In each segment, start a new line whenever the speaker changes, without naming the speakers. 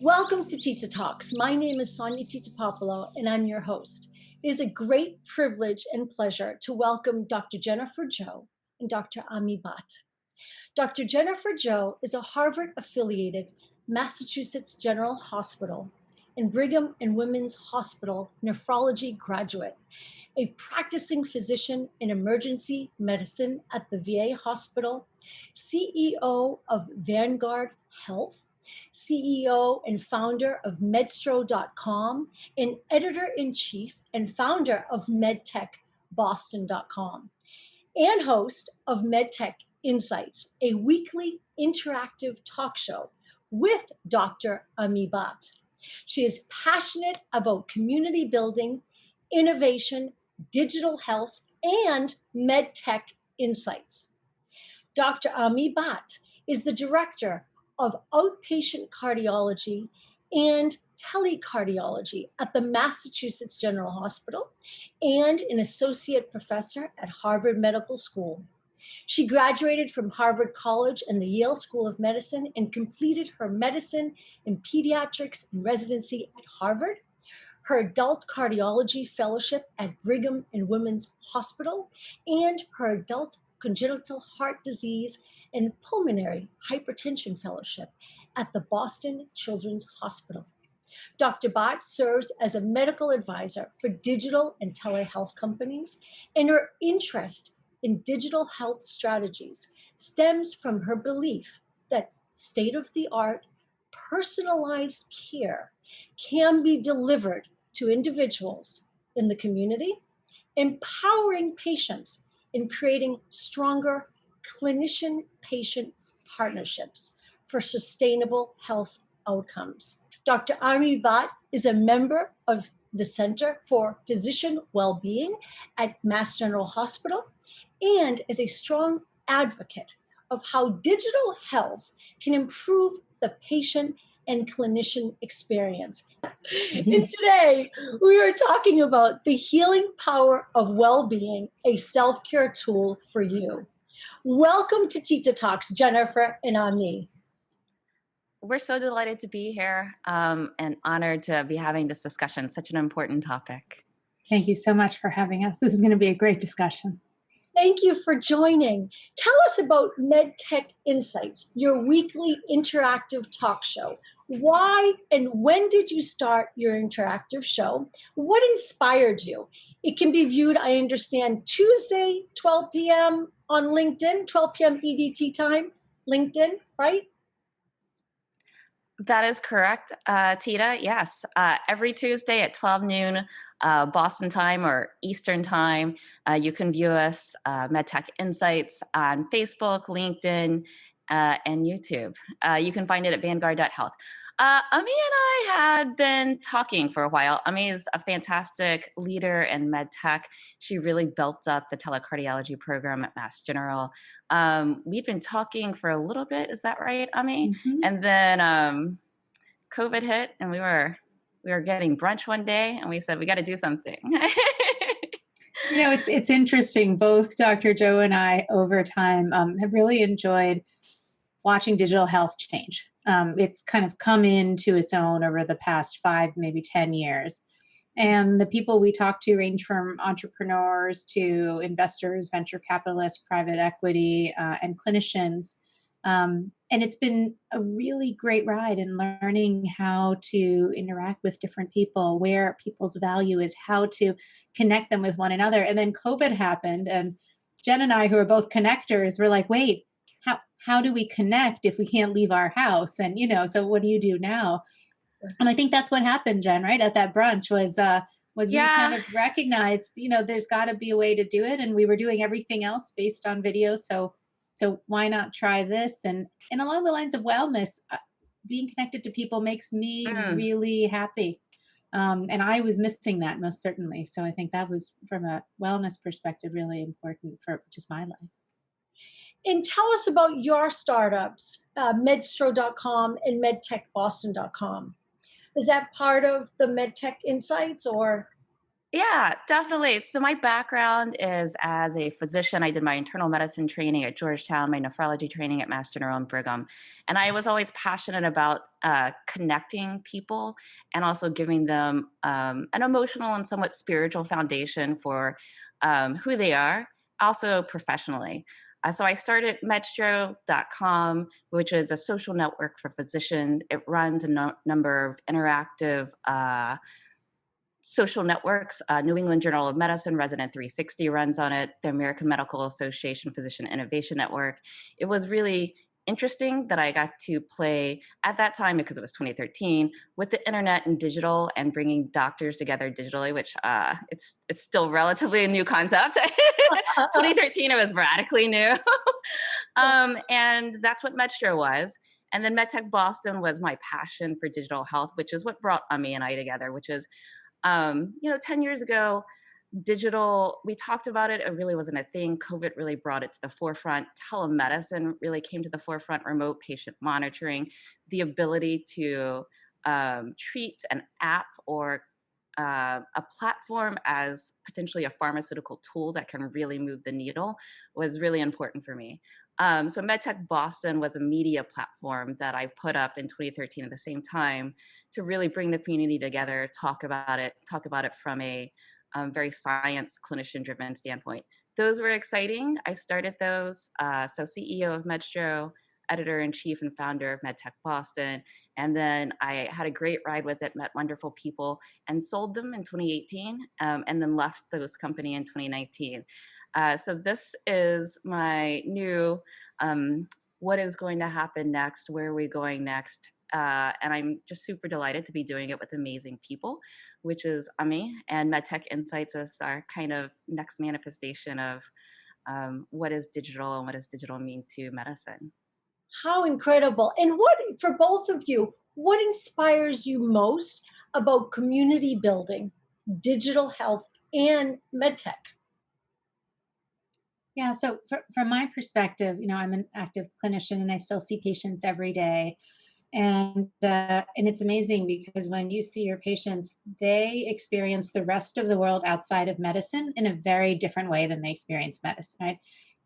Welcome to Tita Talks. My name is Sonia Tita and I'm your host. It is a great privilege and pleasure to welcome Dr. Jennifer Joe and Dr. Ami Bhatt. Dr. Jennifer Joe is a Harvard-affiliated Massachusetts General Hospital and Brigham and Women's Hospital nephrology graduate, a practicing physician in emergency medicine at the VA hospital, CEO of Vanguard Health, CEO and founder of Medstro.com, and editor-in-chief and founder of MedTechBoston.com, and host of MedTech Insights, a weekly interactive talk show with Dr. Ami Bhatt. She is passionate about community building, innovation, digital health, and MedTech Insights. Dr. Ami Bhatt is the director of Outpatient Cardiology and TeleCardiology at the Massachusetts General Hospital and an associate professor at Harvard Medical School. She graduated from Harvard College and the Yale School of Medicine and completed her Medicine and Pediatrics Residency at Harvard, her Adult Cardiology Fellowship at Brigham and Women's Hospital, and her Adult Congenital Heart Disease and Pulmonary Hypertension Fellowship at the Boston Children's Hospital. Dr. Bhatt serves as a medical advisor for digital and telehealth companies, and her interest in digital health strategies stems from her belief that state-of-the-art, personalized care can be delivered to individuals in the community, empowering patients and creating stronger clinician-patient partnerships for sustainable health outcomes. Dr. Ami Bhatt is a member of the Center for Physician Wellbeing at Mass General Hospital and is a strong advocate of how digital health can improve the patient and clinician experience. And today, we are talking about the healing power of well-being, a self-care tool for you. Welcome to Tita Talks, Jennifer and Ami.
We're so delighted to be here and honored to be having this discussion, such an important topic.
Thank you so much for having us. This is going to be a great discussion.
Thank you for joining. Tell us about MedTech Insights, your weekly interactive talk show. Why and when did you start your interactive show? What inspired you? It can be viewed, I understand, Tuesday, 12 p.m. on LinkedIn, 12 p.m. EDT time, LinkedIn, right?
That is correct, Tita. Yes, every Tuesday at 12 noon Boston time or Eastern time, you can view us, MedTech Insights, on Facebook, LinkedIn, and YouTube. You can find it at Vanguard.health. Ami and I had been talking for a while. Ami is a fantastic leader in MedTech. She really built up the telecardiology program at Mass General. We've been talking for a little bit. Is that right, Ami?
Mm-hmm.
And then COVID hit, and we were getting brunch one day, and we said we got to do something.
You know, it's interesting. Both Dr. Joe and I, over time, have really enjoyed watching digital health change. It's kind of come into its own over the past 5, maybe 10 years. And the people we talk to range from entrepreneurs to investors, venture capitalists, private equity, and clinicians. And it's been a really great ride in learning how to interact with different people, where people's value is, how to connect them with one another. And then COVID happened, and Jen and I, who are both connectors, were like, wait, how do we connect if we can't leave our house? And, so what do you do now? And I think that's what happened, Jen, right? At that brunch was we kind of recognized, there's got to be a way to do it. And we were doing everything else based on video. So why not try this? And along the lines of wellness, being connected to people makes me really happy. And I was missing that most certainly. So I think that was, from a wellness perspective, really important for just my life.
And tell us about your startups, Medstro.com and MedTechBoston.com. Is that part of the MedTech Insights or?
Yeah, definitely. So my background is as a physician. I did my internal medicine training at Georgetown, my nephrology training at Mass General and Brigham. And I was always passionate about connecting people and also giving them an emotional and somewhat spiritual foundation for who they are, also professionally. So I started Medstro.com, which is a social network for physicians. It runs a number of interactive social networks. New England Journal of Medicine, Resident 360 runs on it, the American Medical Association Physician Innovation Network. It was really interesting that I got to play at that time, because it was 2013, with the internet and digital and bringing doctors together digitally, which it's still relatively a new concept. 2013, it was radically new. And that's what Medstro was. And then MedTech Boston was my passion for digital health, which is what brought Ami and I together, which is 10 years ago, digital, we talked about it. It really wasn't a thing. COVID really brought it to the forefront. Telemedicine really came to the forefront, remote patient monitoring, the ability to treat an app or a platform as potentially a pharmaceutical tool that can really move the needle was really important for me. So MedTech Boston was a media platform that I put up in 2013 at the same time to really bring the community together, talk about it from a very science clinician-driven standpoint. Those were exciting. I started those. So CEO of Medstro, editor-in-chief and founder of MedTech Boston. And then I had a great ride with it, met wonderful people, and sold them in 2018, and then left those company in 2019. So this is my new, what is going to happen next? Where are we going next? And I'm just super delighted to be doing it with amazing people, which is Ami, and MedTech Insights is our kind of next manifestation of what is digital and what does digital mean to medicine.
How incredible. And what, for both of you, what inspires you most about community building, digital health, and medtech?
Yeah, so from my perspective, I'm an active clinician and I still see patients every day. And it's amazing because when you see your patients, they experience the rest of the world outside of medicine in a very different way than they experience medicine, right?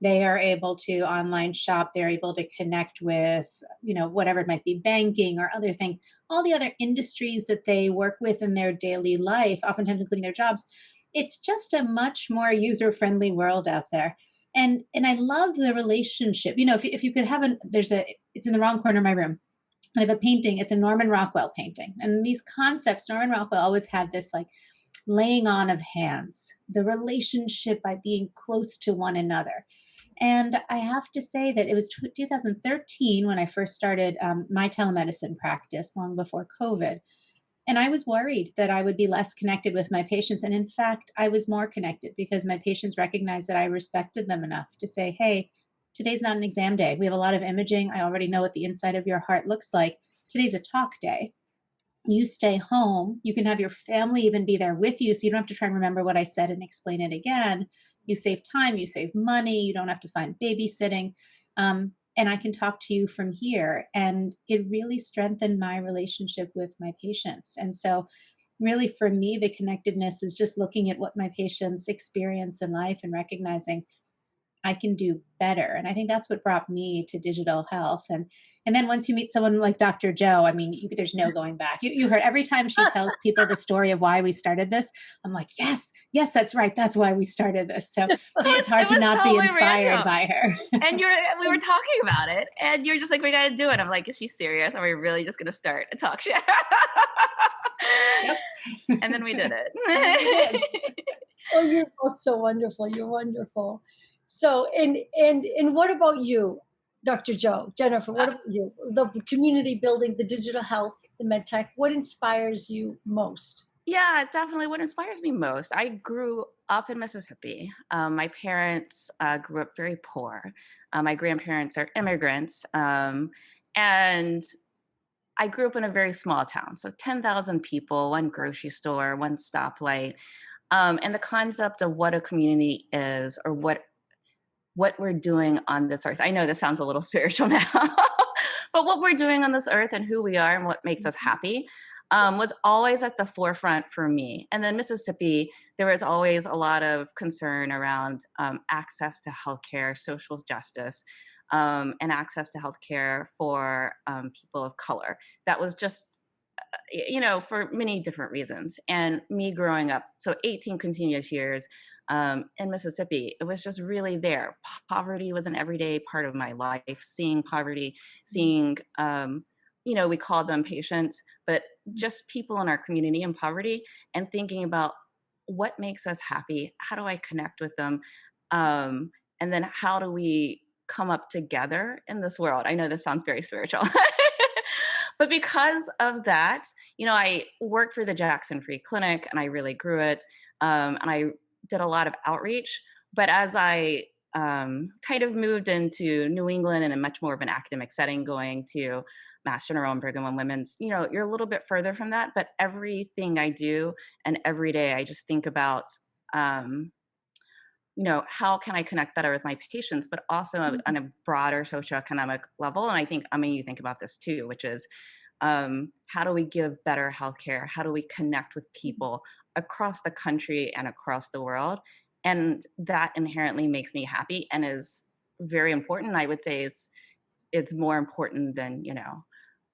They are able to online shop, they're able to connect with, whatever it might be, banking or other things, all the other industries that they work with in their daily life, oftentimes including their jobs. It's just a much more user-friendly world out there. And I love the relationship. If you could have it's in the wrong corner of my room. I have a painting. It's a Norman Rockwell painting. And these concepts, Norman Rockwell always had this like laying on of hands, the relationship by being close to one another. And I have to say that it was 2013 when I first started my telemedicine practice, long before COVID. And I was worried that I would be less connected with my patients. And in fact, I was more connected because my patients recognized that I respected them enough to say, hey, today's not an exam day. We have a lot of imaging. I already know what the inside of your heart looks like. Today's a talk day. You stay home. You can have your family even be there with you. So you don't have to try and remember what I said and explain it again. You save time, you save money. You don't have to find babysitting. And I can talk to you from here. And it really strengthened my relationship with my patients. And so really for me, the connectedness is just looking at what my patients experience in life and recognizing I can do better. And I think that's what brought me to digital health. And then once you meet someone like Dr. Joe, I mean, there's no going back. You heard every time she tells people the story of why we started this, I'm like, yes, that's right. That's why we started this. So it's hard to not be inspired by her.
And we were talking about it and you're just like, we got to do it. I'm like, is she serious? Are we really just going to start a talk show?
Yep.
And then we did it.
Oh, you're both so wonderful. You're wonderful. So, and what about you, Dr. Joe, Jennifer? What about you? The community building, the digital health, the medtech. What inspires you most?
Yeah, definitely. What inspires me most? I grew up in Mississippi. My parents grew up very poor. My grandparents are immigrants, and I grew up in a very small town. So 10,000 people, one grocery store, one stoplight, and the concept of what a community is, or what we're doing on this earth. I know this sounds a little spiritual now, but what we're doing on this earth and who we are and what makes us happy was always at the forefront for me. And then Mississippi, there was always a lot of concern around access to healthcare, social justice, and access to healthcare for people of color. That was just, for many different reasons. And me growing up, so 18 continuous years in Mississippi, it was just really there. Poverty was an everyday part of my life, seeing poverty, seeing, we called them patients, but just people in our community in poverty, and thinking about what makes us happy, how do I connect with them, and then how do we come up together in this world. I know this sounds very spiritual. But because of that, I worked for the Jackson Free Clinic and I really grew it. And I did a lot of outreach. But as I kind of moved into New England in a much more of an academic setting, going to Mass General and Brigham and Women's, you're a little bit further from that. But everything I do and every day, I just think about, how can I connect better with my patients, but also on a broader socioeconomic level. And I think, you think about this too, which is how do we give better healthcare? How do we connect with people across the country and across the world? And that inherently makes me happy and is very important. I would say it's more important than,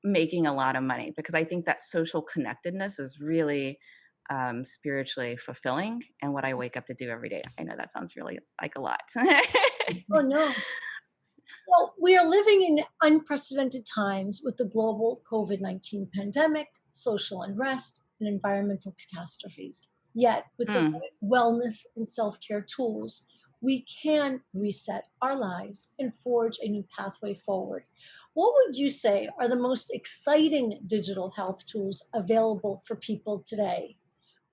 making a lot of money, because I think that social connectedness is really spiritually fulfilling and what I wake up to do every day. I know that sounds really like a lot.
Oh, no. Well, we are living in unprecedented times with the global COVID-19 pandemic, social unrest, and environmental catastrophes. Yet, with the wellness and self-care tools, we can reset our lives and forge a new pathway forward. What would you say are the most exciting digital health tools available for people today?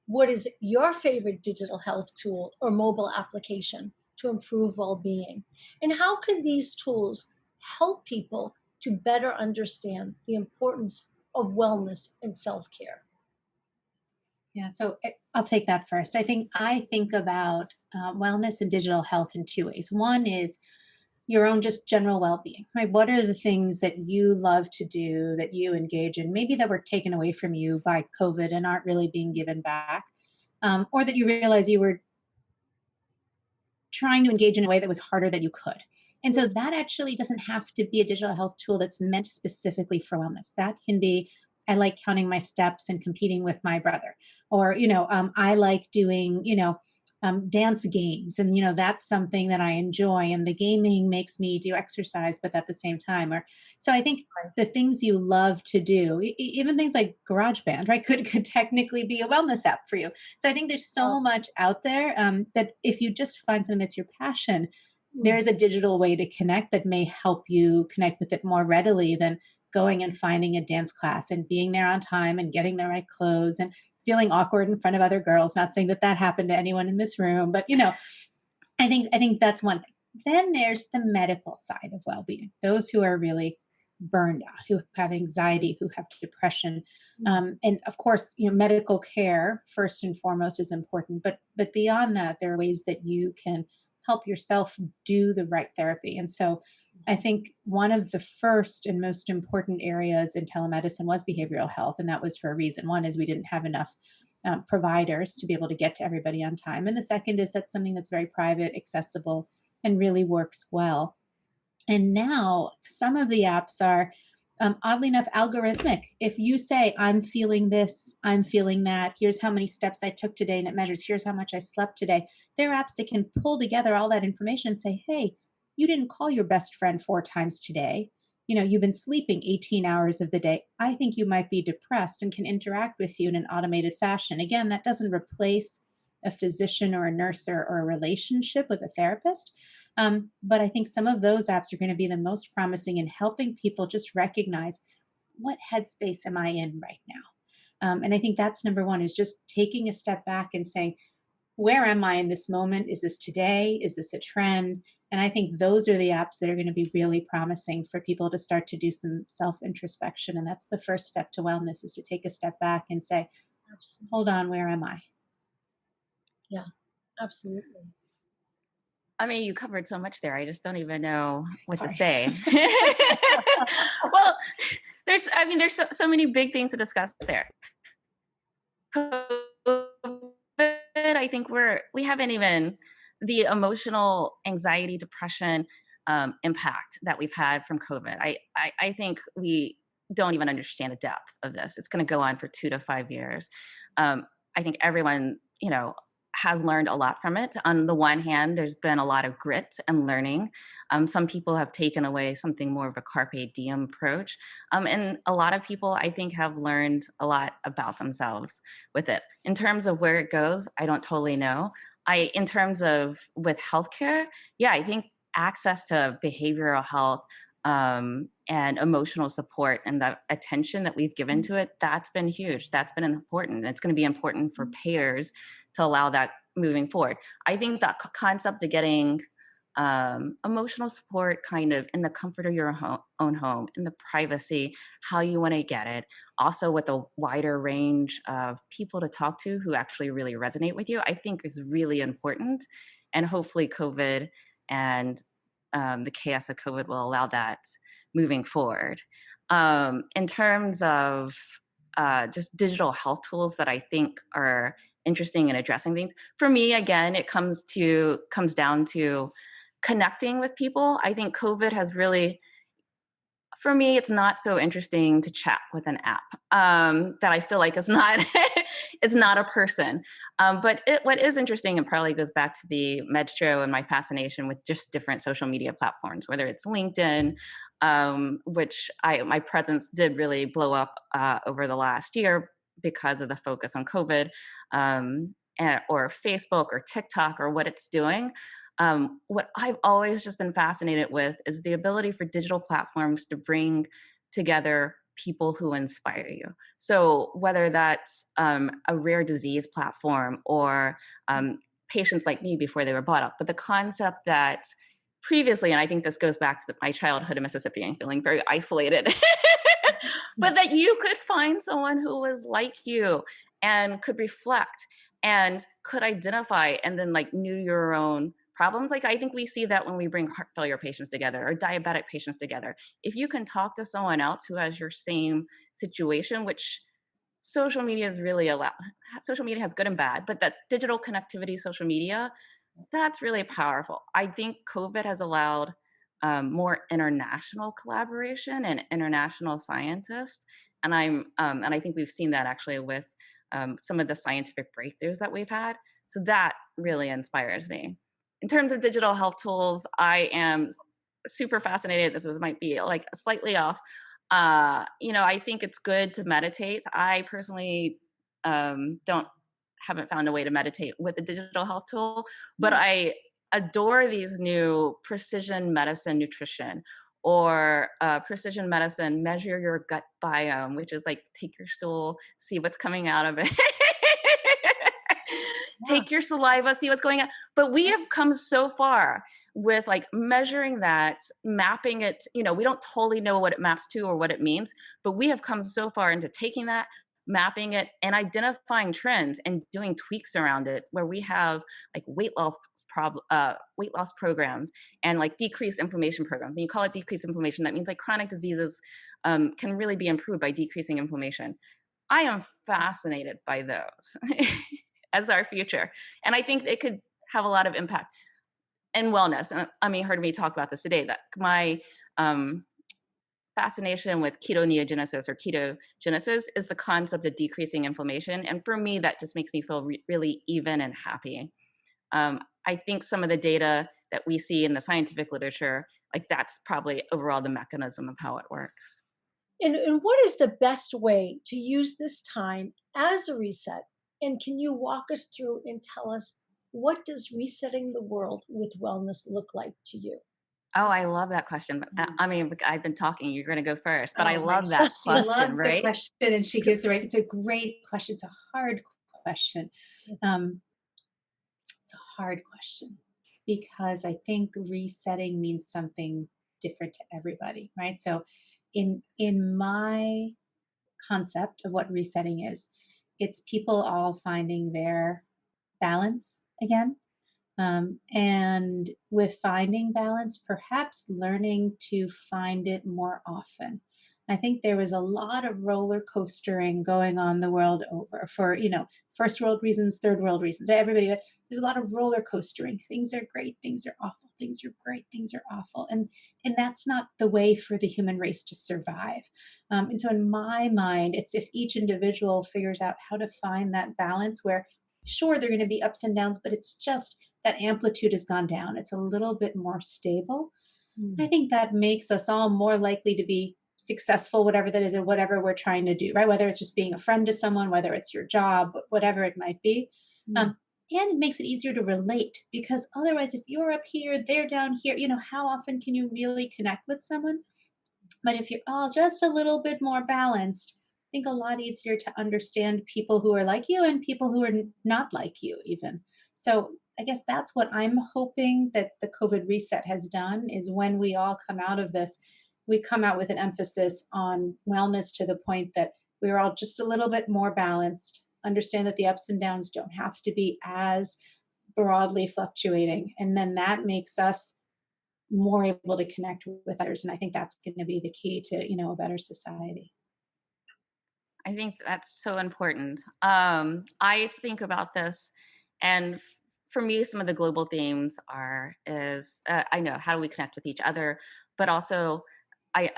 What is your favorite digital health tool or mobile application to improve well-being? And how can these tools help people to better understand the importance of wellness and self-care?
Yeah, so I'll take that first. I think about wellness and digital health in two ways. One is your own just general well-being, right? What are the things that you love to do, that you engage in, maybe that were taken away from you by COVID and aren't really being given back, or that you realize you were trying to engage in a way that was harder than you could. And so that actually doesn't have to be a digital health tool that's meant specifically for wellness. That can be, I like counting my steps and competing with my brother, or, I like doing, dance games. And, that's something that I enjoy. And the gaming makes me do exercise, but at the same time. So I think the things you love to do, even things like GarageBand, right, could technically be a wellness app for you. So I think there's so much out there that if you just find something that's your passion, there's a digital way to connect that may help you connect with it more readily than going and finding a dance class and being there on time and getting the right clothes and feeling awkward in front of other girls. Not saying that happened to anyone in this room, but I think that's one thing. Then there's the medical side of well-being. Those who are really burned out, who have anxiety, who have depression, and of course, medical care first and foremost is important. But beyond that, there are ways that you can help yourself do the right therapy. And so I think one of the first and most important areas in telemedicine was behavioral health. And that was for a reason. One is we didn't have enough providers to be able to get to everybody on time. And the second is that's something that's very private, accessible, and really works well. And now some of the apps are oddly enough, algorithmic. If you say, I'm feeling this, I'm feeling that, here's how many steps I took today, and it measures, here's how much I slept today. There are apps that can pull together all that information and say, hey, you didn't call your best friend 4 times today. You've been sleeping 18 hours of the day. I think you might be depressed, and can interact with you in an automated fashion. Again, that doesn't replace a physician or a nurse or a relationship with a therapist. But I think some of those apps are going to be the most promising in helping people just recognize, what headspace am I in right now? And I think that's number one, is just taking a step back and saying, where am I in this moment? Is this today? Is this a trend? And I think those are the apps that are going to be really promising for people to start to do some self-introspection. And that's the first step to wellness, is to take a step back and say, hold on, where am I?
Yeah, absolutely.
I mean, you covered so much there. I just don't even know what to
Sorry.
say. Well, there's so many big things to discuss there. COVID, I think we haven't even the emotional anxiety, depression impact that we've had from COVID. I think we don't even understand the depth of this. It's going to go on for 2 to 5 years. I think everyone, has learned a lot from it. On the one hand, there's been a lot of grit and learning. Some people have taken away something more of a carpe diem approach. And a lot of people, I think, have learned a lot about themselves with it. In terms of where it goes, I don't totally know. In terms of with healthcare, yeah, I think access to behavioral health and emotional support and the attention that we've given to it, that's been huge. That's been important. It's going to be important for payers to allow that moving forward. I think that concept of getting emotional support kind of in the comfort of your own home, in the privacy, how you want to get it, also with a wider range of people to talk to who actually really resonate with you, I think is really important. And hopefully COVID and the chaos of COVID will allow that moving forward. In terms of just digital health tools that I think are interesting in addressing things, for me, again, it comes down to connecting with people. I think COVID has really, for me, it's not so interesting to chat with an app that I feel like is not it's not a person. But what is interesting, and probably goes back to the Medstro and my fascination with just different social media platforms, whether it's LinkedIn, which my presence did really blow up over the last year because of the focus on COVID, or Facebook or TikTok or what it's doing. What I've always just been fascinated with is the ability for digital platforms to bring together people who inspire you. So whether that's a rare disease platform or patients like me before they were brought up, but the concept that previously, and I think this goes back to my childhood in Mississippi and feeling very isolated, but that you could find someone who was like you and could reflect and could identify and then knew your own problems. I think we see that when we bring heart failure patients together or diabetic patients together. If you can talk to someone else who has your same situation, which social media is really social media has good and bad, but that digital connectivity, social media, that's really powerful. I think COVID has allowed more international collaboration and international scientists. And I think we've seen that actually with some of the scientific breakthroughs that we've had. So that really inspires me. In terms of digital health tools, I am super fascinated. Might be slightly off. I think it's good to meditate. I personally haven't found a way to meditate with a digital health tool, but I adore these new precision medicine nutrition or precision medicine, measure your gut biome, which is take your stool, see what's coming out of it. Take your saliva, see what's going on. But we have come so far with measuring that, mapping it. We don't totally know what it maps to or what it means, but we have come so far into taking that, mapping it, and identifying trends and doing tweaks around it, where we have weight loss programs and decreased inflammation programs. When you call it decreased inflammation, that means chronic diseases can really be improved by decreasing inflammation. I am fascinated by those as our future. And I think it could have a lot of impact and wellness. And you heard me talk about this today, that my fascination with ketoneogenesis or ketogenesis is the concept of decreasing inflammation. And for me, that just makes me feel really even and happy. I think some of the data that we see in the scientific literature, that's probably overall the mechanism of how it works.
And what is the best way to use this time as a reset? And can you walk us through and tell us, what does resetting the world with wellness look like to you?
Oh, I love that question. I've been talking, you're going to go first, but I
Oh,
love
right.
that
She
question,
loves
right?
the question, and she gives the right. It's a great question. It's a hard question. It's a hard question because I think resetting means something different to everybody, right? So in my concept of what resetting is, it's people all finding their balance again. And with finding balance, perhaps learning to find it more often. I think there was a lot of roller coastering going on the world over for, first world reasons, third world reasons. Everybody, there's a lot of roller coastering. Things are great, things are awful, things are great, things are awful. And that's not the way for the human race to survive. And so in my mind, it's if each individual figures out how to find that balance where, sure, there are going to be ups and downs, but it's just that amplitude has gone down. It's a little bit more stable. I think that makes us all more likely to be successful, whatever that is, and whatever we're trying to do, right? Whether it's just being a friend to someone, whether it's your job, whatever it might be. And it makes it easier to relate, because otherwise, if you're up here, they're down here, how often can you really connect with someone? But if you're all just a little bit more balanced, I think a lot easier to understand people who are like you and people who are not like you even. So I guess that's what I'm hoping that the COVID reset has done, is when we all come out of this, we come out with an emphasis on wellness to the point that we're all just a little bit more balanced, understand that the ups and downs don't have to be as broadly fluctuating. And then that makes us more able to connect with others. And I think that's going to be the key to, a better society.
I think that's so important. I think about this, and for me, some of the global themes is I know, how do we connect with each other, but also I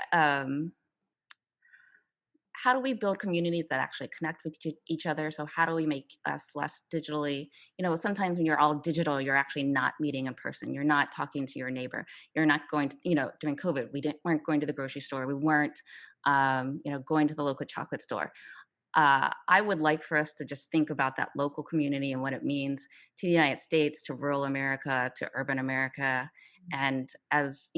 how do we build communities that actually connect with each other? So how do we make us less digitally? Sometimes when you're all digital, you're actually not meeting in person. You're not talking to your neighbor. You're not going to, during COVID, weren't going to the grocery store. We weren't, going to the local chocolate store. I would like for us to just think about that local community and what it means to the United States, to rural America, to urban America. And as,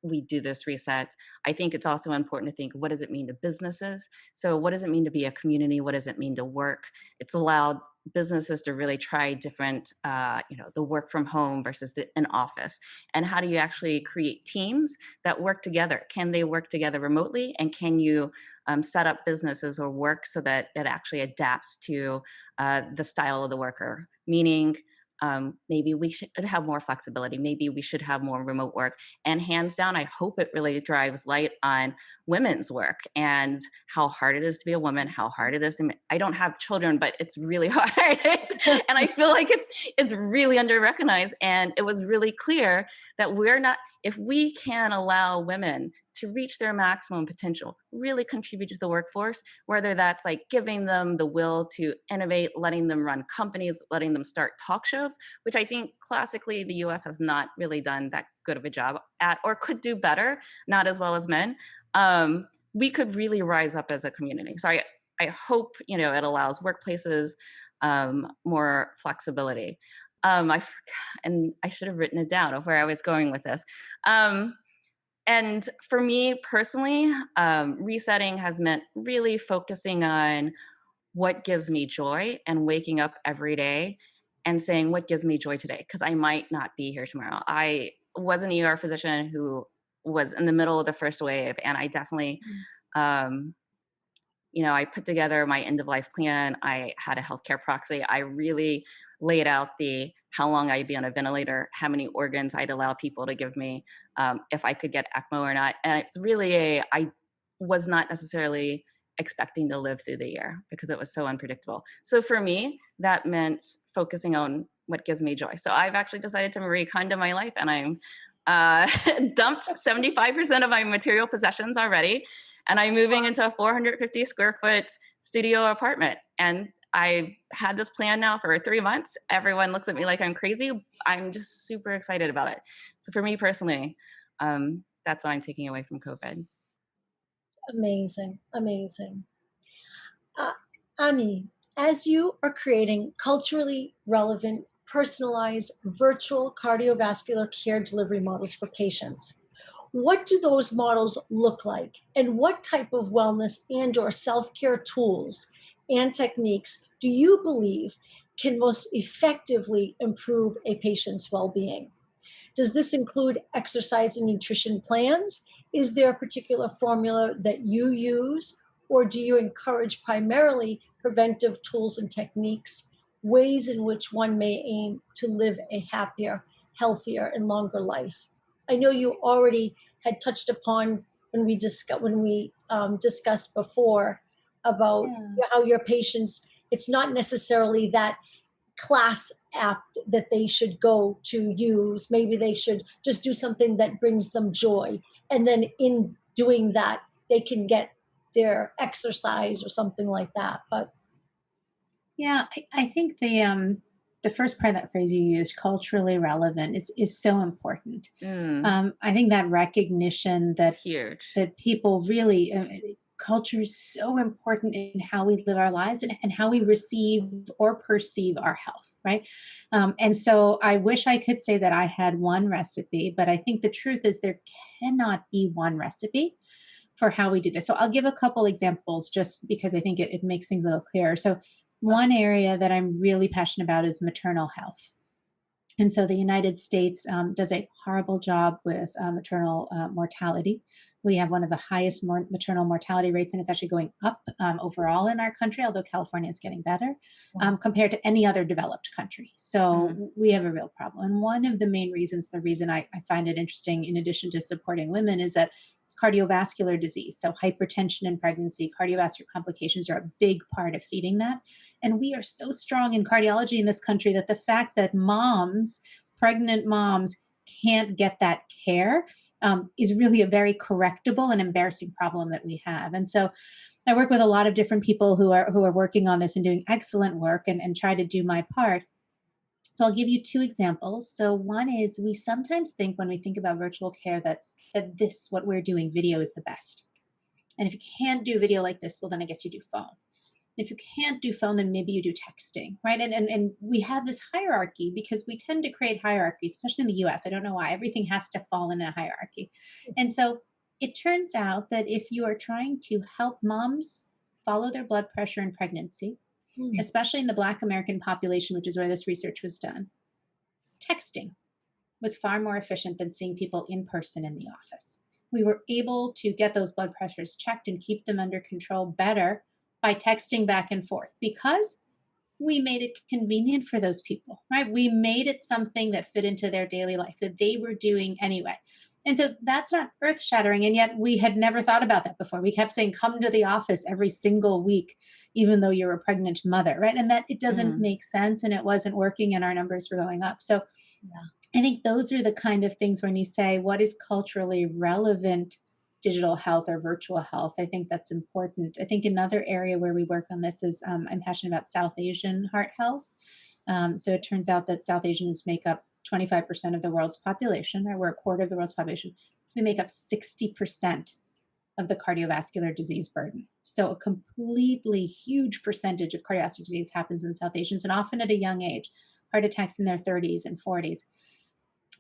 we do this reset, I think it's also important to think, what does it mean to businesses? So what does it mean to be a community? What does it mean to work? It's allowed businesses to really try different, the work from home versus an office. And how do you actually create teams that work together? Can they work together remotely? And can you set up businesses or work so that it actually adapts to the style of the worker? Meaning, maybe we should have more flexibility. Maybe we should have more remote work. And hands down, I hope it really drives light on women's work and how hard it is to be a woman, how hard it is to, I don't have children, but it's really hard. And I feel like it's really under-recognized. And it was really clear that if we can allow women to reach their maximum potential, really contribute to the workforce, whether that's like giving them the will to innovate, letting them run companies, letting them start talk shows, which I think classically the US has not really done that good of a job at, or could do better, not as well as men. We could really rise up as a community. So I hope, it allows workplaces more flexibility. I forgot, and I should have written it down of where I was going with this. And for me personally, resetting has meant really focusing on what gives me joy and waking up every day and saying, what gives me joy today? Because I might not be here tomorrow. I was an ER physician who was in the middle of the first wave, and I definitely, I put together my end of life plan. I had a healthcare proxy. I really laid out how long I'd be on a ventilator, how many organs I'd allow people to give me, if I could get ECMO or not. And it's really I was not necessarily expecting to live through the year because it was so unpredictable. So for me, that meant focusing on what gives me joy. So I've actually decided to Marie Kondo my life, and I'm dumped 75% of my material possessions already. And I'm moving into a 450 square foot studio apartment. And I had this plan now for 3 months. Everyone looks at me like I'm crazy. I'm just super excited about it. So for me personally, that's what I'm taking away from COVID.
Amazing, amazing. Ami, as you are creating culturally relevant, personalized virtual cardiovascular care delivery models for patients, what do those models look like? And what type of wellness and or self-care tools and techniques do you believe can most effectively improve a patient's well-being? Does this include exercise and nutrition plans? Is there a particular formula that you use? Or do you encourage primarily preventive tools and techniques ways in which one may aim to live a happier, healthier, and longer life. I know you already had touched upon when we discussed before about how your patients, it's not necessarily that class app that they should go to use. Maybe they should just do something that brings them joy. And then in doing that, they can get their exercise or something like that. But
yeah, I think the first part of that phrase you used, culturally relevant, is so important. I think that recognition that
It's huge.
that people really culture is so important in how we live our lives and how we receive or perceive our health, right? And so I wish I could say that I had one recipe, but I think the truth is there cannot be one recipe for how we do this. So I'll give a couple examples just because I think it makes things a little clearer. So one area that I'm really passionate about is maternal health. And so the United States does a horrible job with maternal mortality. We have one of the highest maternal mortality rates, and it's actually going up overall in our country, although California is getting better compared to any other developed country. So we have a real problem. And one of the main reasons, the reason I find it interesting, in addition to supporting women, is that cardiovascular disease, so hypertension in pregnancy, cardiovascular complications are a big part of feeding that. And we are so strong in cardiology in this country that the fact that pregnant moms, can't get that care is really a very correctable and embarrassing problem that we have. And so I work with a lot of different people who are working on this and doing excellent work and try to do my part. So I'll give you two examples. So one is we sometimes think when we think about virtual care that what we're doing, video is the best. And if you can't do video like this, well, then I guess you do phone. If you can't do phone, then maybe you do texting, right? And we have this hierarchy because we tend to create hierarchies, especially in the US. I don't know why. Everything has to fall in a hierarchy. And so it turns out that if you are trying to help moms follow their blood pressure in pregnancy, especially in the Black American population, which is where this research was done, texting was far more efficient than seeing people in person in the office. We were able to get those blood pressures checked and keep them under control better by texting back and forth because we made it convenient for those people, right? We made it something that fit into their daily life that they were doing anyway. And so that's not earth shattering. And yet we had never thought about that before. We kept saying, come to the office every single week, even though you're a pregnant mother, right? And that it doesn't make sense and it wasn't working and our numbers were going up. So I think those are the kind of things when you say, what is culturally relevant digital health or virtual health? I think that's important. I think another area where we work on this is I'm passionate about South Asian heart health. So it turns out that South Asians make up 25% of the world's population, or we're a quarter of the world's population. We make up 60% of the cardiovascular disease burden. So a completely huge percentage of cardiovascular disease happens in South Asians, and often at a young age, heart attacks in their 30s and 40s.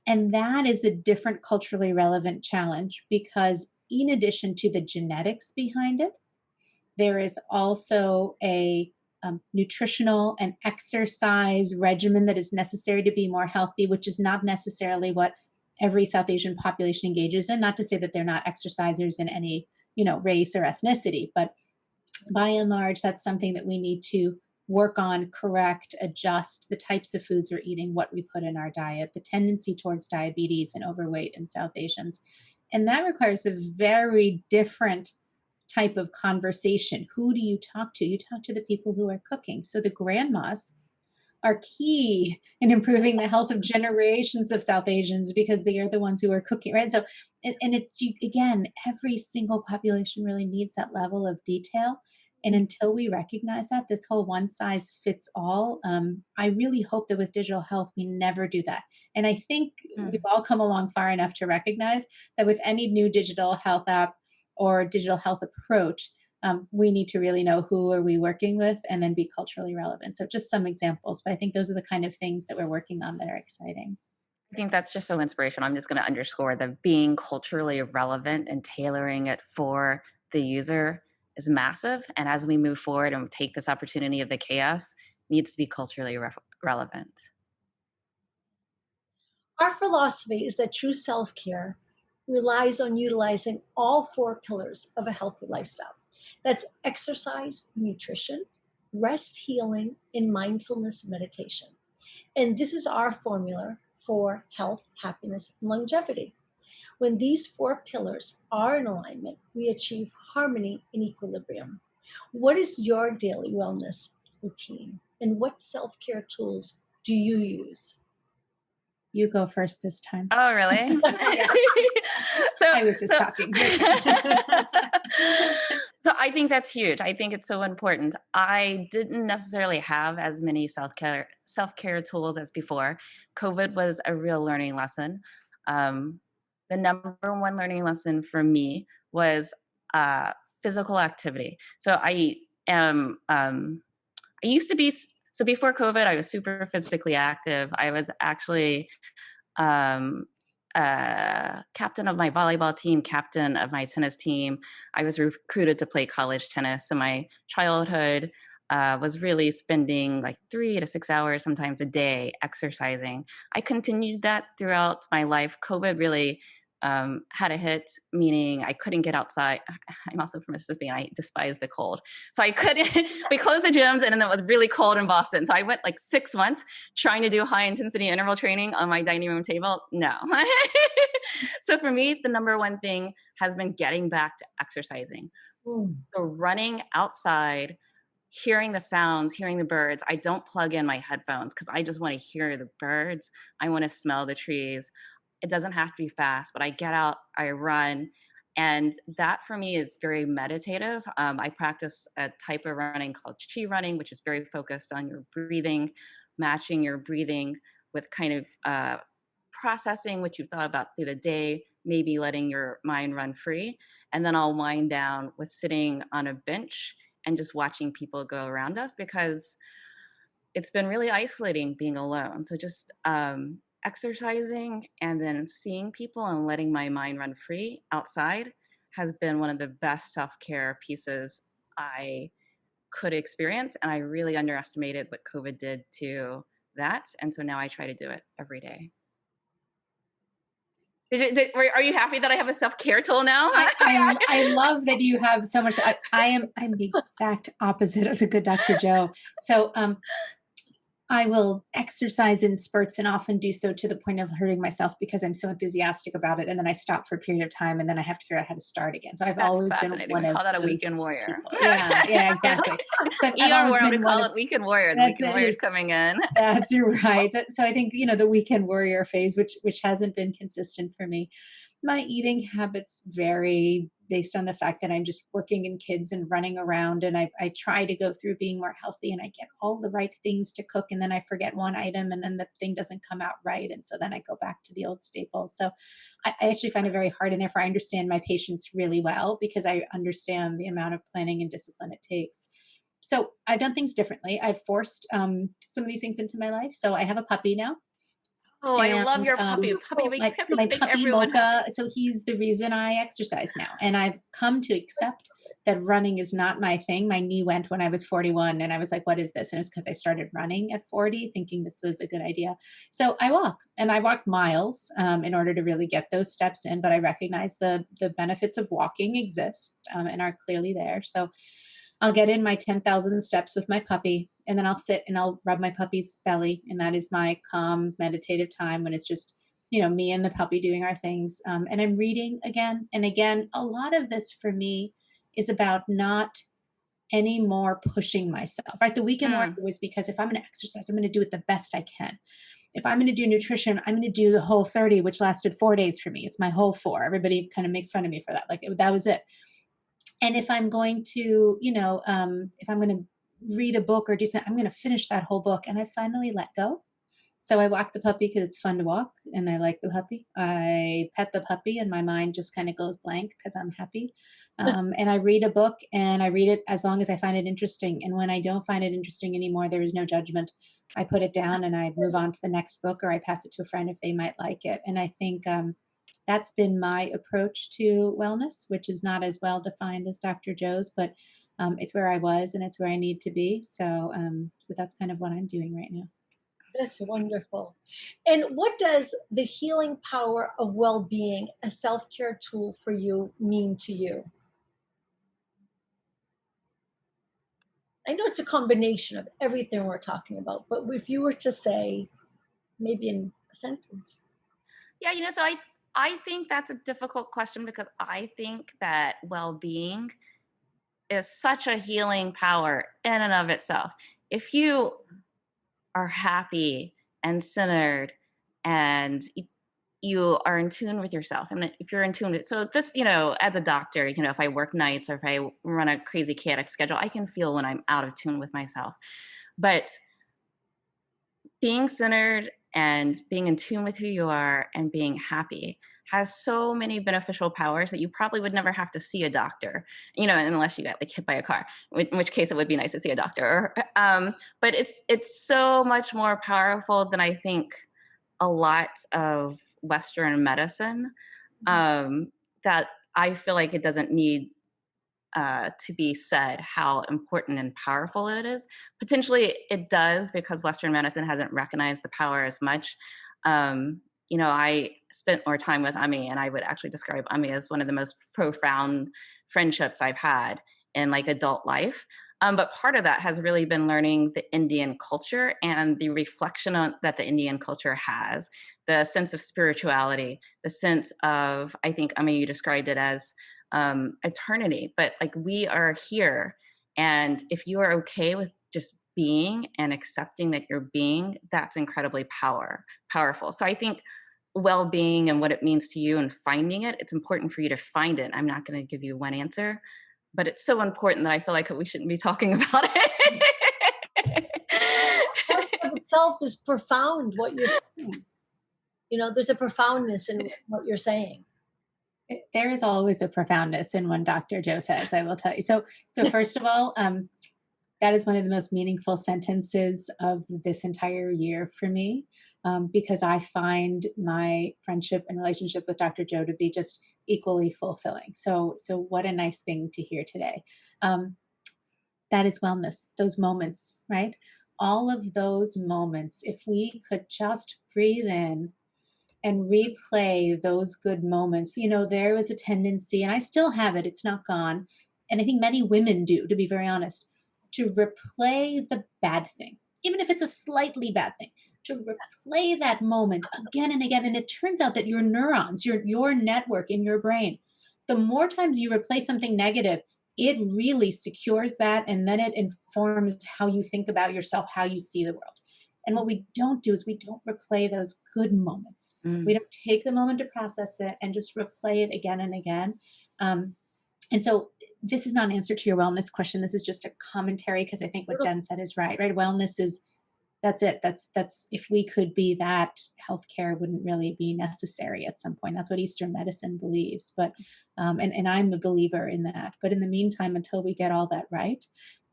And that is a different culturally relevant challenge because in addition to the genetics behind it, there is also a nutritional and exercise regimen that is necessary to be more healthy, which is not necessarily what every South Asian population engages in. Not to say that they're not exercisers in any, race or ethnicity, but by and large, that's something that we need to work on, correct, adjust the types of foods we're eating, what we put in our diet, the tendency towards diabetes and overweight in South Asians. And that requires a very different type of conversation. Who do you talk to? You talk to the people who are cooking. So the grandmas are key in improving the health of generations of South Asians because they are the ones who are cooking, right? So, and it's, again, every single population really needs that level of detail. And until we recognize that, this whole one size fits all, I really hope that with digital health, we never do that. And I think we've all come along far enough to recognize that with any new digital health app or digital health approach, we need to really know who are we working with and then be culturally relevant. So just some examples, but I think those are the kind of things that we're working on that are exciting.
I think that's just so inspirational. I'm just going to underscore that being culturally relevant and tailoring it for the user is massive. And as we move forward and take this opportunity of the chaos, needs to be culturally relevant.
Our philosophy is that true self-care relies on utilizing all four pillars of a healthy lifestyle. That's exercise, nutrition, rest, healing, and mindfulness meditation. And this is our formula for health, happiness, and longevity. When these four pillars are in alignment, we achieve harmony and equilibrium. What is your daily wellness routine? And what self-care tools do you use?
You go first this time.
Oh, really?
So I was just talking.
So I think that's huge. I think it's so important. I didn't necessarily have as many self-care tools as before. COVID was a real learning lesson. The number one learning lesson for me was physical activity. So I am. I used to be. So before COVID, I was super physically active. I was actually captain of my volleyball team, captain of my tennis team. I was recruited to play college tennis. So my childhood was really spending like 3 to 6 hours, sometimes a day, exercising. I continued that throughout my life. COVID really had a hit, meaning I couldn't get outside. I'm also from Mississippi and I despise the cold. So I couldn't, we closed the gyms and then it was really cold in Boston. So I went like 6 months trying to do high intensity interval training on my dining room table. No. So for me, the number one thing has been getting back to exercising. So running outside, hearing the sounds, hearing the birds. I don't plug in my headphones because I just want to hear the birds. I want to smell the trees. It doesn't have to be fast, but I get out, I run. And that for me is very meditative. I practice a type of running called chi running, which is very focused on your breathing, matching your breathing with kind of processing what you've thought about through the day, maybe letting your mind run free. And then I'll wind down with sitting on a bench and just watching people go around us because it's been really isolating being alone. So just exercising and then seeing people and letting my mind run free outside has been one of the best self-care pieces I could experience. And I really underestimated what COVID did to that. And so now I try to do it every day. Are you happy that I have a self-care tool now?
I love that you have so much. I'm the exact opposite of the good Dr. Joe. So I will exercise in spurts and often do so to the point of hurting myself because I'm so enthusiastic about it. And then I stop for a period of time and then I have to figure out how to start again. So I've always been one of
call that a
those
weekend warrior.
people. Yeah, exactly. So
we call it weekend warrior. The weekend warrior's coming in.
That's right. So I think, the weekend warrior phase, which hasn't been consistent for me. My eating habits vary based on the fact that I'm just working in kids and running around, and I try to go through being more healthy, and I get all the right things to cook, and then I forget one item and then the thing doesn't come out right. And so then I go back to the old staples. So I actually find it very hard, and therefore I understand my patients really well because I understand the amount of planning and discipline it takes. So I've done things differently. I've forced some of these things into my life. So I have a puppy now.
Oh, I love your puppy.
My puppy Mocha. So he's the reason I exercise now. And I've come to accept that running is not my thing. My knee went when I was 41 and I was like, what is this? And it was because I started running at 40 thinking this was a good idea. So I walk, and I walk miles in order to really get those steps in. But I recognize the benefits of walking exist and are clearly there. So I'll get in my 10,000 steps with my puppy, and then I'll sit and I'll rub my puppy's belly. And that is my calm, meditative time when it's just, me and the puppy doing our things. And I'm reading again and again. A lot of this for me is about not anymore pushing myself, right? The weekend warrior was because if I'm going to exercise, I'm going to do it the best I can. If I'm going to do nutrition, I'm going to do the whole 30, which lasted 4 days for me. It's my whole 4. Everybody kind of makes fun of me for that. Like that was it. And if I'm going to, if I'm going to read a book or do something, I'm going to finish that whole book. And I finally let go. So I walk the puppy because it's fun to walk and I like the puppy. I pet the puppy and my mind just kind of goes blank because I'm happy. And I read a book and I read it as long as I find it interesting. And when I don't find it interesting anymore, there is no judgment. I put it down and I move on to the next book, or I pass it to a friend if they might like it. And I think that's been my approach to wellness, which is not as well defined as Dr. Joe's, but it's where I was and it's where I need to be. So that's kind of what I'm doing right now.
That's wonderful. And what does the healing power of well-being, a self-care tool for you, mean to you? I know it's a combination of everything we're talking about, but if you were to say, maybe in a sentence.
Yeah, so I think that's a difficult question because I think that well-being is such a healing power in and of itself. If you are happy and centered and you are in tune with yourself, and if you're in tune with, so this, as a doctor, if I work nights or if I run a crazy chaotic schedule, I can feel when I'm out of tune with myself. But being centered and being in tune with who you are and being happy has so many beneficial powers that you probably would never have to see a doctor, unless you got like hit by a car, in which case it would be nice to see a doctor. But it's so much more powerful than I think a lot of Western medicine, that I feel like it doesn't need to be said how important and powerful it is. Potentially it does because Western medicine hasn't recognized the power as much. I spent more time with Ami, and I would actually describe Ami as one of the most profound friendships I've had in like adult life. But part of that has really been learning the Indian culture and the reflection that the Indian culture has, the sense of spirituality, the sense of, I think, Ami, you described it as eternity, but like we are here. And if you are okay with just being and accepting that you're being, that's incredibly powerful. So I think well-being and what it means to you and finding it, it's important for you to find it. I'm not going to give you one answer, but it's so important that I feel like we shouldn't be talking about it.
That itself is profound, what you're saying. There's a profoundness in what you're saying.
There is always a profoundness in what Dr. Joe says, I will tell you. So first of all, that is one of the most meaningful sentences of this entire year for me, because I find my friendship and relationship with Dr. Joe to be just equally fulfilling. So what a nice thing to hear today. That is wellness, those moments, right? All of those moments, if we could just breathe in and replay those good moments. There was a tendency, and I still have it, it's not gone. And I think many women do, to be very honest, to replay the bad thing, even if it's a slightly bad thing, to replay that moment again and again. And it turns out that your neurons, your network in your brain, the more times you replay something negative, it really secures that. And then it informs how you think about yourself, how you see the world. And what we don't do is we don't replay those good moments. We don't take the moment to process it and just replay it again and again. And so this is not an answer to your wellness question. This is just a commentary, because I think what Jen said is right? Wellness is, that's it. That's if we could be that, healthcare wouldn't really be necessary at some point. That's what Eastern medicine believes. But, and I'm a believer in that. But in the meantime, until we get all that right,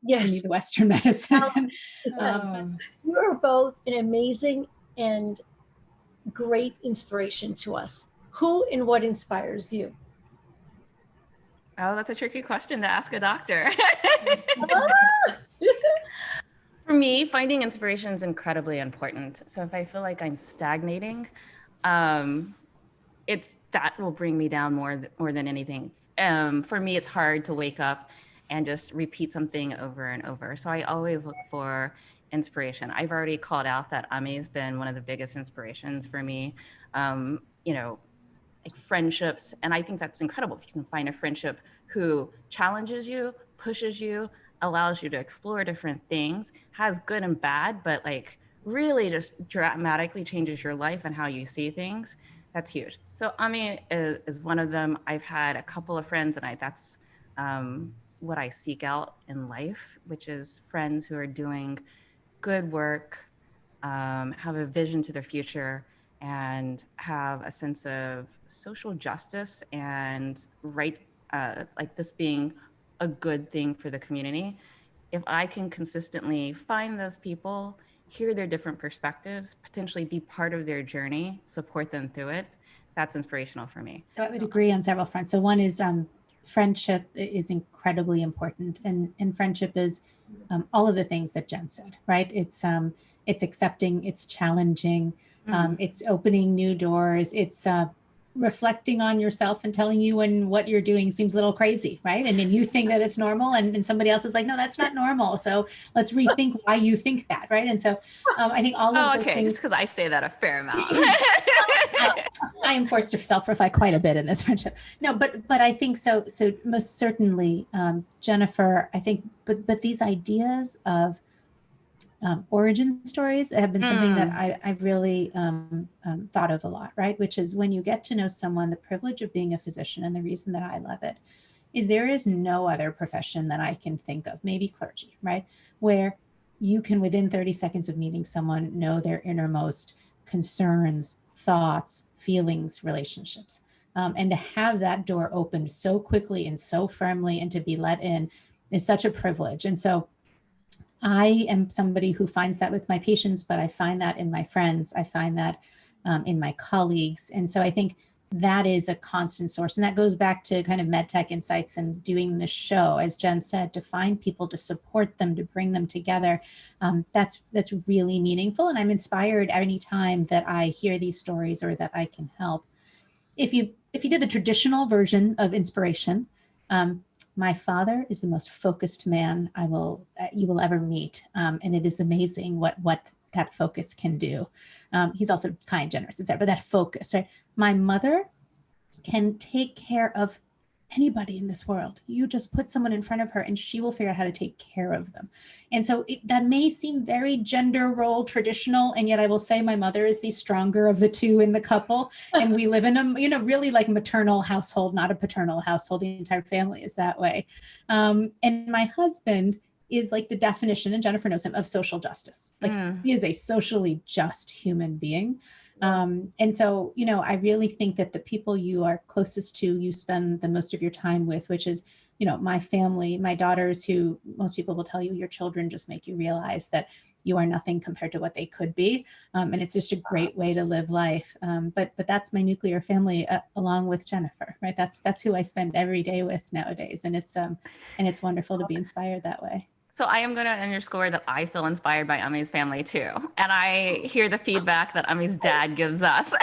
yes,
we need the Western medicine.
You are both an amazing and great inspiration to us. Who and what inspires you?
Oh, that's a tricky question to ask a doctor. For me, finding inspiration is incredibly important. So if I feel like I'm stagnating, it's that will bring me down more than anything. For me, it's hard to wake up and just repeat something over and over. So I always look for inspiration. I've already called out that Ami's been one of the biggest inspirations for me. Like friendships, and I think that's incredible if you can find a friendship who challenges you, pushes you, allows you to explore different things, has good and bad, but like really just dramatically changes your life and how you see things. That's huge. So Ami is one of them. I've had a couple of friends, and that's what I seek out in life, which is friends who are doing good work, have a vision to their future, and have a sense of social justice and like this being a good thing for the community. If I can consistently find those people, hear their different perspectives, potentially be part of their journey, support them through it, that's inspirational for me.
So I would agree on several fronts. So one is friendship is incredibly important, and friendship is all of the things that Jen said, right? It's accepting, it's challenging, it's opening new doors, it's reflecting on yourself and telling you when what you're doing seems a little crazy, right? And then you think that it's normal, and somebody else is like, no, that's not normal. So let's rethink why you think that, right? And so I think all of those
okay,
things.
just because I say that a fair amount.
I am forced to self-reflect quite a bit in this friendship. No, but I think so. So most certainly, Jennifer, I think, but these ideas of origin stories have been something that I've really thought of a lot, right? Which is when you get to know someone, the privilege of being a physician, and the reason that I love it is there is no other profession that I can think of, maybe clergy, right? Where you can, within 30 seconds of meeting someone, know their innermost concerns, thoughts, feelings, relationships. And to have that door opened so quickly and so firmly and to be let in is such a privilege. And so I am somebody who finds that with my patients, but I find that in my friends. I find that in my colleagues. And so I think that is a constant source. And that goes back to kind of MedTech Insights and doing the show, as Jen said, to find people, to support them, to bring them together. That's really meaningful. And I'm inspired any time that I hear these stories or that I can help. If you did the traditional version of inspiration, my father is the most focused man you will ever meet, and it is amazing what that focus can do. He's also kind, generous, etc. But that focus, right? My mother can take care of anybody in this world. You just put someone in front of her and she will figure out how to take care of them. And so that may seem very gender role traditional. And yet I will say my mother is the stronger of the two in the couple. And we live in a, really like maternal household, not a paternal household. The entire family is that way. And my husband is like the definition, and Jennifer knows him, of social justice. Like he is a socially just human being. And so, I really think that the people you are closest to, you spend the most of your time with, which is, my family, my daughters, who most people will tell you your children just make you realize that you are nothing compared to what they could be. And it's just a great way to live life. But that's my nuclear family, along with Jennifer, right? That's who I spend every day with nowadays. And it's wonderful to be inspired that way.
So I am going to underscore that I feel inspired by Ami's family too. And I hear the feedback that Ami's dad gives us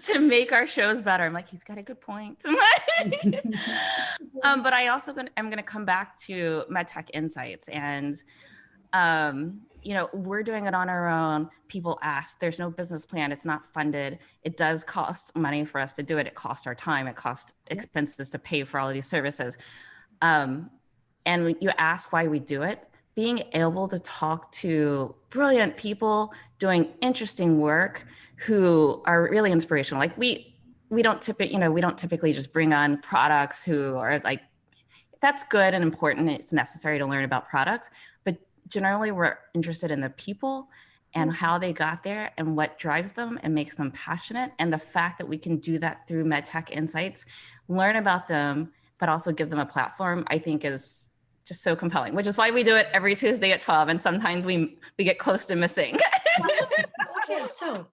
to make our shows better. I'm like, he's got a good point. But I also am going to come back to MedTech Insights. And, we're doing it on our own. People ask, there's no business plan. It's not funded. It does cost money for us to do it. It costs our time. It costs expenses to pay for all of these services. And when you ask why we do it, being able to talk to brilliant people doing interesting work who are really inspirational. Like we don't typically just bring on products who are like, that's good and important. It's necessary to learn about products, but generally we're interested in the people and how they got there and what drives them and makes them passionate. And the fact that we can do that through MedTech Insights, learn about them, but also give them a platform, I think is just so compelling, which is why we do it every Tuesday at 12. And sometimes we get close to missing.
Okay, so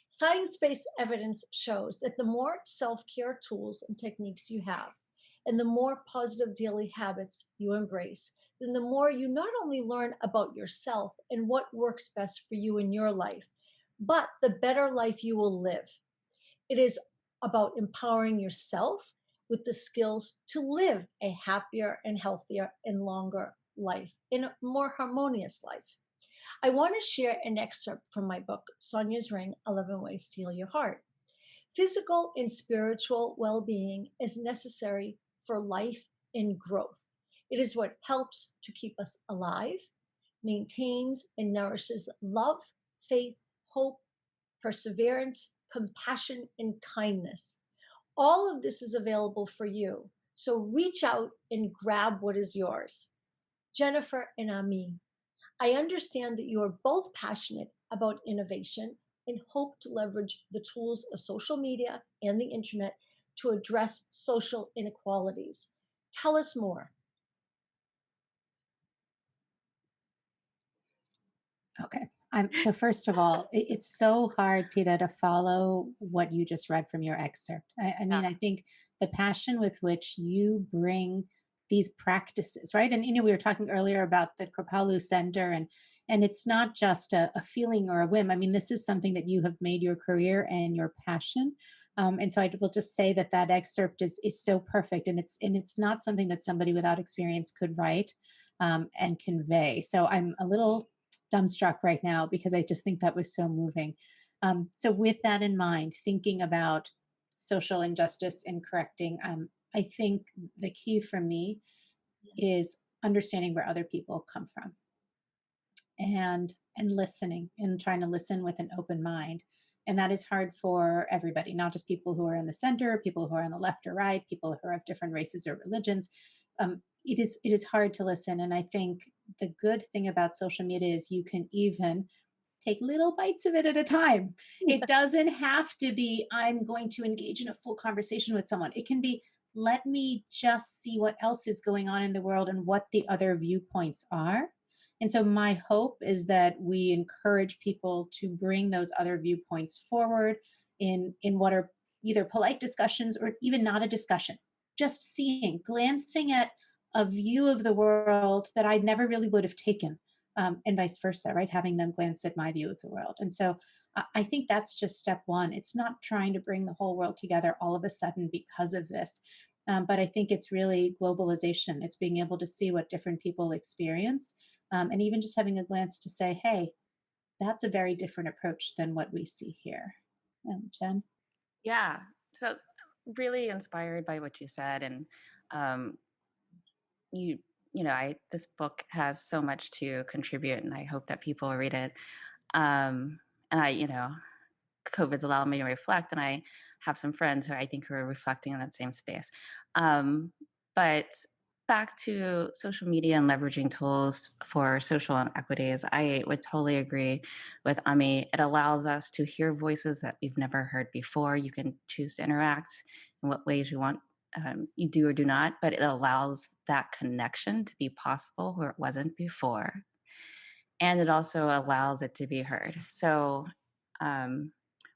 science-based evidence shows that the more self-care tools and techniques you have, and the more positive daily habits you embrace, then the more you not only learn about yourself and what works best for you in your life, but the better life you will live. It is about empowering yourself with the skills to live a happier and healthier and longer life, in a more harmonious life. I want to share an excerpt from my book, Sonia's Ring, 11 Ways to Heal Your Heart. Physical and spiritual well-being is necessary for life and growth. It is what helps to keep us alive, maintains and nourishes love, faith, hope, perseverance, compassion, and kindness. All of this is available for you. So reach out and grab what is yours. Jennifer and Ami, I understand that you are both passionate about innovation and hope to leverage the tools of social media and the internet to address social inequalities. Tell us more.
Okay. So first of all, it's so hard, Tita, to follow what you just read from your excerpt. I mean, I think the passion with which you bring these practices, right? And, we were talking earlier about the Kripalu Center, and it's not just a feeling or a whim. I mean, this is something that you have made your career and your passion. And so I will just say that that excerpt is so perfect, and it's not something that somebody without experience could write and convey. So I'm a little dumbstruck right now because I just think that was so moving. So with that in mind, thinking about social injustice and correcting, I think the key for me is understanding where other people come from and listening and trying to listen with an open mind. And that is hard for everybody, not just people who are in the center, people who are on the left or right, people who are of different races or religions. It is hard to listen. And I think the good thing about social media is you can even take little bites of it at a time. It doesn't have to be, I'm going to engage in a full conversation with someone. It can be, let me just see what else is going on in the world and what the other viewpoints are. And so my hope is that we encourage people to bring those other viewpoints forward in what are either polite discussions or even not a discussion. Just seeing, glancing at a view of the world that I never really would have taken, and vice versa, right? Having them glance at my view of the world. And so I think that's just step one. It's not trying to bring the whole world together all of a sudden because of this. But I think it's really globalization. It's being able to see what different people experience, and even just having a glance to say, hey, that's a very different approach than what we see here. Jen?
Yeah. So really inspired by what you said. And um, you, this book has so much to contribute, and I hope that people read it. And COVID's allowed me to reflect, and I have some friends who I think are reflecting in that same space. But back to social media and leveraging tools for social inequities, I would totally agree with Ami. It allows us to hear voices that we've never heard before. You can choose to interact in what ways you want. You do or do not, but it allows that connection to be possible where it wasn't before. And it also allows it to be heard. So,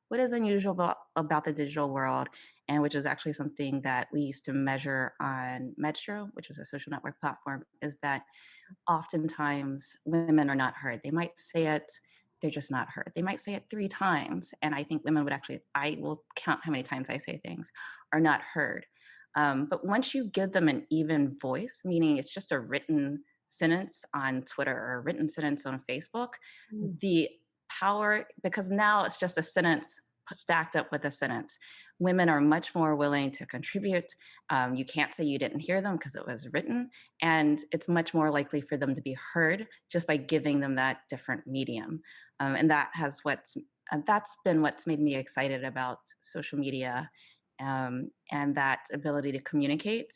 what is unusual about the digital world, and which is actually something that we used to measure on Metro, which is a social network platform, is that oftentimes women are not heard. They might say it, they're just not heard. They might say it 3 times, and I think women would actually, I will count how many times I say things, are not heard. But once you give them an even voice, meaning it's just a written sentence on Twitter or a written sentence on Facebook, the power, because now it's just a sentence stacked up with a sentence. Women are much more willing to contribute. You can't say you didn't hear them because it was written, and it's much more likely for them to be heard just by giving them that different medium. And that's been what's made me excited about social media, and that ability to communicate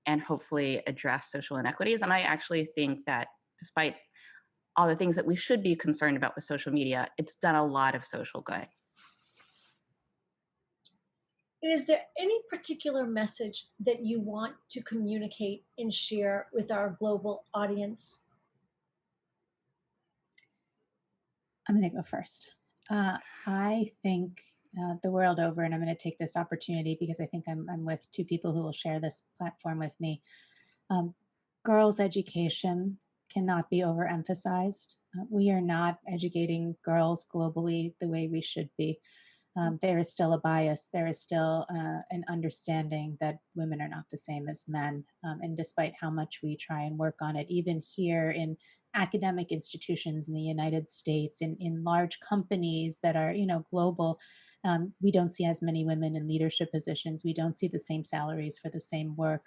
and hopefully address social inequities. And I actually think that despite all the things that we should be concerned about with social media, it's done a lot of social good.
Is there any particular message that you want to communicate and share with our global audience?
I'm going to go first. I think the world over, and I'm going to take this opportunity because I think I'm with 2 people who will share this platform with me. Girls' education cannot be overemphasized. We are not educating girls globally the way we should be. There is still a bias. There is still an understanding that women are not the same as men. And despite how much we try and work on it, even here in academic institutions in the United States, in large companies that are, global, we don't see as many women in leadership positions. We don't see the same salaries for the same work.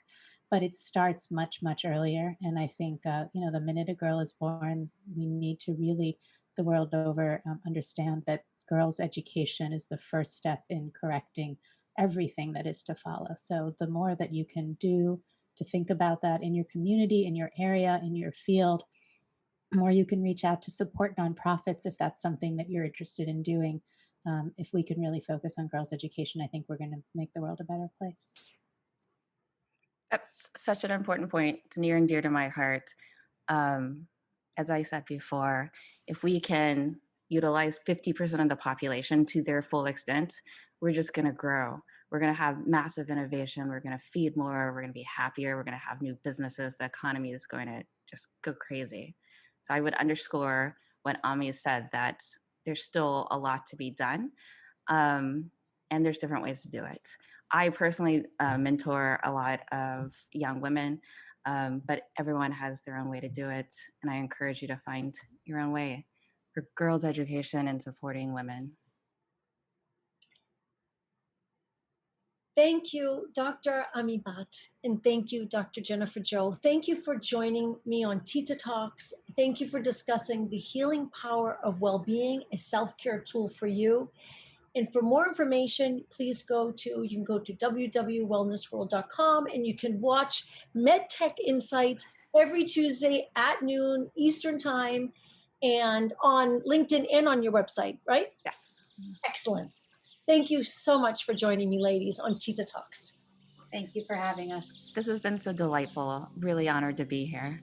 But it starts much, much earlier. And I think, the minute a girl is born, we need to really, the world over, understand that girls' education is the first step in correcting everything that is to follow. So the more that you can do to think about that in your community, in your area, in your field, the more you can reach out to support nonprofits if that's something that you're interested in doing. If we can really focus on girls' education, I think we're going to make the world a better place.
That's such an important point. It's near and dear to my heart. As I said before, if we can utilize 50% of the population to their full extent, we're just going to grow. We're going to have massive innovation. We're going to feed more. We're going to be happier. We're going to have new businesses. The economy is going to just go crazy. So I would underscore what Ami said, that there's still a lot to be done. and there's different ways to do it. I personally mentor a lot of young women, but everyone has their own way to do it. And I encourage you to find your own way for girls' education and supporting women.
Thank you, Dr. Ami Bhatt, and thank you, Dr. Jennifer Joe. Thank you for joining me on Tita Talks. Thank you for discussing the healing power of well-being, a self-care tool for you. And for more information, please you can go to www.wellnessworld.com, and you can watch MedTech Insights every Tuesday at noon Eastern Time, and on LinkedIn and on your website, right?
Yes.
Excellent. Thank you so much for joining me, ladies, on Tita Talks.
Thank you for having us.
This has been so delightful. Really honored to be here.